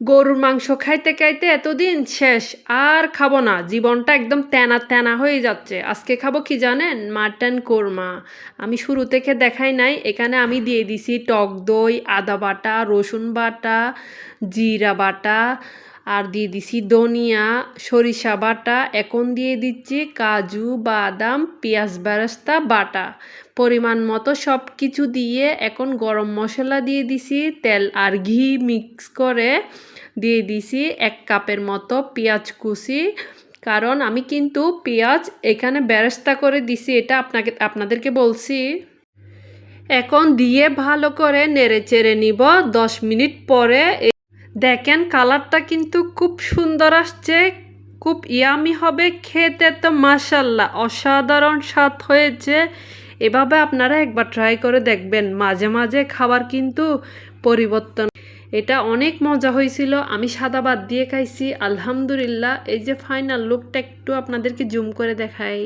গরুর মাংস খাইতে খাইতে এতদিন শেষ, আর খাবো না। জীবনটা একদম তেনা তেনা হয়ে যাচ্ছে। আজকে খাবো কি জানেন? মাটন কোরমা। আমি শুরু থেকে দেখাই নাই, এখানে আমি দিয়ে দিছি টক দই, আদা বাটা, রসুন বাটা, জিরা বাটা, আর দিয়ে দিছি ধনিয়া, সরিষা বাটা। এখন দিয়ে দিচ্ছি কাজু, বাদাম, পেঁয়াজ বেরেস্তা বাটা। পরিমাণ মতো সব কিছু দিয়ে এখন গরম মশলা দিয়ে দিছি, তেল আর ঘি মিক্স করে দিয়ে দিছি 1 কাপের মতো পেঁয়াজ কুচি। কারণ আমি কিন্তু পেঁয়াজ এখানে বেরেস্তা করে দিছি, এটা আপনাদেরকে বলছি। এখন দিয়ে ভালো করে নেড়ে চেড়ে নিব 10 মিনিট পরে। দেখেন কালারটা কিন্তু খুব সুন্দর আসছে, খুব ইয়ামি হবে খেতে, তো মাশাল্লাহ অসাধারণ স্বাদ হয়েছে। এভাবে আপনারা একবার ট্রাই করে দেখবেন, মাঝে মাঝে খাবার কিন্তু পরিবর্তন। এটা অনেক মজা হয়েছিল। আমি সাদা ভাত দিয়ে খাইছি, আলহামদুলিল্লাহ। এই যে ফাইনাল লুকটা একটু আপনাদেরকে জুম করে দেখাই।